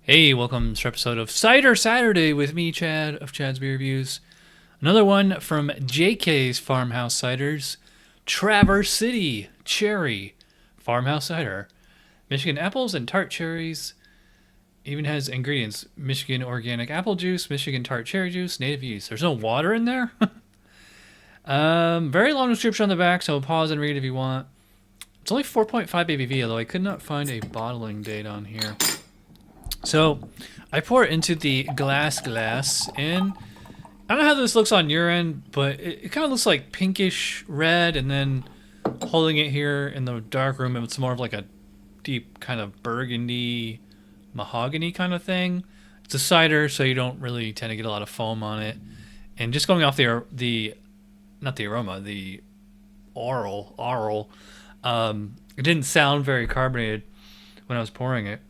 Hey, welcome to our episode of Cider Saturday with me, Chad, of Chad's Beer Reviews. Another one from JK's Farmhouse Ciders. Traverse City Cherry Farmhouse Cider. Michigan apples and tart cherries. Even has ingredients: Michigan organic apple juice, Michigan tart cherry juice, native yeast. There's no water in there? Very long description on the back, so pause and read if you want. It's only 4.5 ABV, although I could not find a bottling date on here. So I pour it into the glass, and I don't know how this looks on your end, but it kind of looks like pinkish red, and then holding it here in the dark room, it's more of like a deep kind of burgundy, mahogany kind of thing. It's a cider, so you don't really tend to get a lot of foam on it. And just going off the not the aroma, the oral, it didn't sound very carbonated when I was pouring it.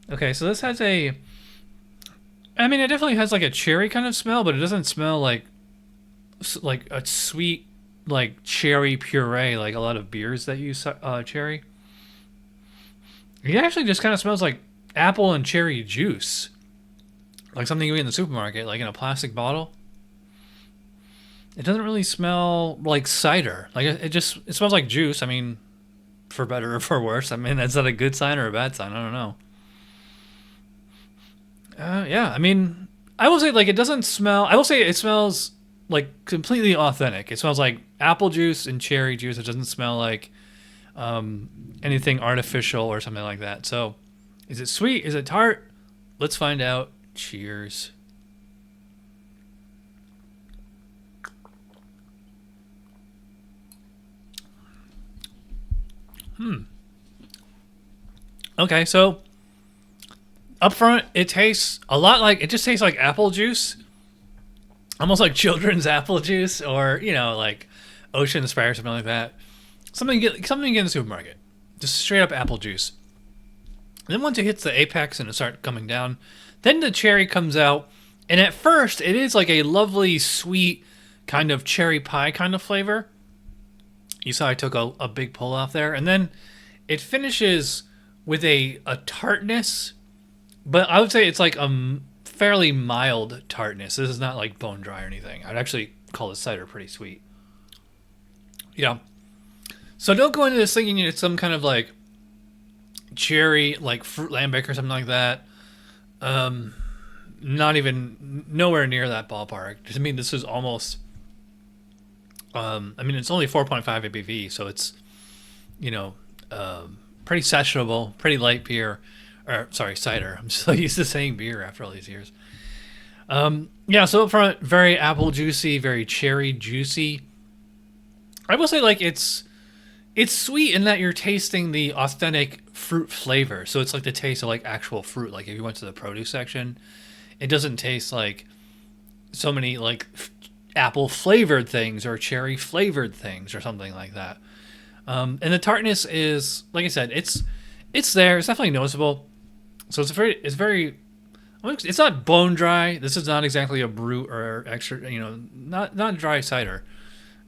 Okay, so this has it definitely has like a cherry kind of smell, but it doesn't smell like a sweet, like cherry puree, like a lot of beers that use cherry. It actually just kind of smells like apple and cherry juice, like something you get in the supermarket, like in a plastic bottle. It doesn't really smell like cider. Like it smells like juice. I mean, for better or for worse. I mean, that's not a good sign or a bad sign. I don't know. Yeah, I mean, I will say like it doesn't smell. I will say it smells like completely authentic. It smells like apple juice and cherry juice. It doesn't smell like anything artificial or something like that. So, is it sweet? Is it tart? Let's find out. Cheers. Okay, so up front, it tastes a lot like it just tastes like apple juice, almost like children's apple juice, or like Ocean Spray or something like that. Something you get in the supermarket, just straight up apple juice. And then once it hits the apex and it starts coming down, then the cherry comes out, and at first it is like a lovely sweet kind of cherry pie kind of flavor. You saw I took a big pull off there, and then it finishes with a tartness. But I would say it's like a fairly mild tartness. This is not like bone dry or anything. I'd actually call this cider pretty sweet. Yeah. So don't go into this thinking it's some kind of like cherry, like fruit lambic or something like that. Not even nowhere near that ballpark. I mean, this is almost. It's only 4.5 ABV, so it's, pretty sessionable, pretty light beer. Or sorry, cider. I'm so used to saying beer after all these years. So up front, very apple juicy, very cherry juicy. I will say like it's sweet in that you're tasting the authentic fruit flavor. So it's like the taste of like actual fruit. Like if you went to the produce section, it doesn't taste like so many like apple flavored things or cherry flavored things or something like that. And the tartness is, like I said, it's there. It's definitely noticeable. So it's not bone dry. This is not exactly a brute or extra, not dry cider.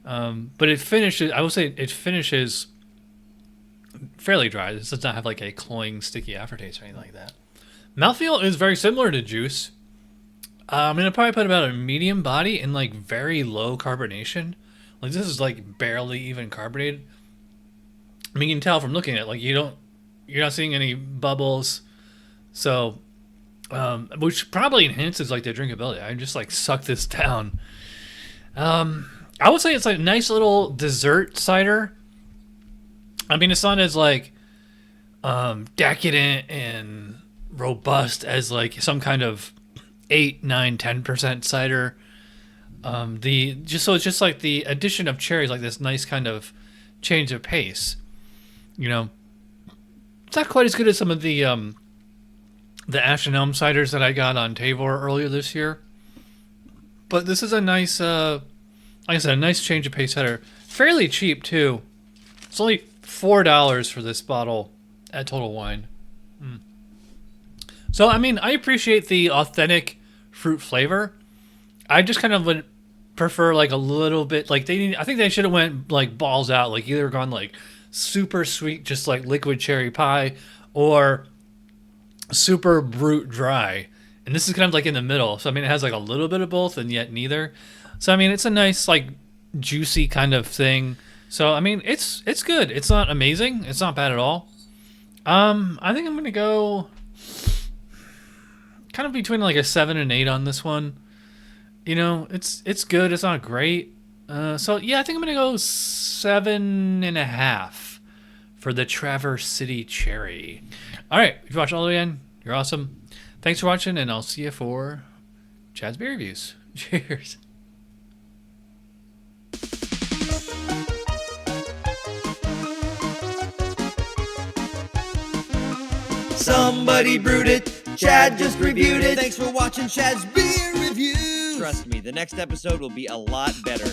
But it finishes, I will say it finishes fairly dry. This does not have like a cloying, sticky aftertaste or anything like that. Mouthfeel is very similar to juice. I'm going to probably put about a medium body and like very low carbonation. Like this is like barely even carbonated. I mean, you can tell from looking at it, like you're not seeing any bubbles. So, which probably enhances like the drinkability. I just like suck this down. I would say it's like a nice little dessert cider. I mean, it's not as like decadent and robust as like some kind of 8, 9, 10% cider. It's just like the addition of cherries, like this nice kind of change of pace. It's not quite as good as some of the 𝓑𝓻𝓮𝓀 ciders that I got on Tavor earlier this year. But this is a nice, like I said, a nice change of pace cider. Fairly cheap too. It's only $4 for this bottle at Total Wine. So I mean, I appreciate the authentic fruit flavor. I just kind of would prefer like a little bit. Like I think they should have went like balls out. Like either gone like super sweet, just like liquid cherry pie, or super brute dry, and this is kind of like in the middle. So I mean, it has like a little bit of both and yet neither. So I mean, it's a nice like juicy kind of thing. So I mean, it's good. It's not amazing. It's not bad at all. I think I'm gonna go kind of between like a 7 and 8 on this one. You know, it's good. It's not great. So yeah, I think I'm gonna go 7.5 for the Traverse City Cherry. All right, if you watched all the way in, you're awesome. Thanks for watching, and I'll see you for Chad's beer reviews. Cheers. Somebody brewed it, Chad just reviewed it. Thanks for watching Chad's beer reviews. Trust me, the next episode will be a lot better.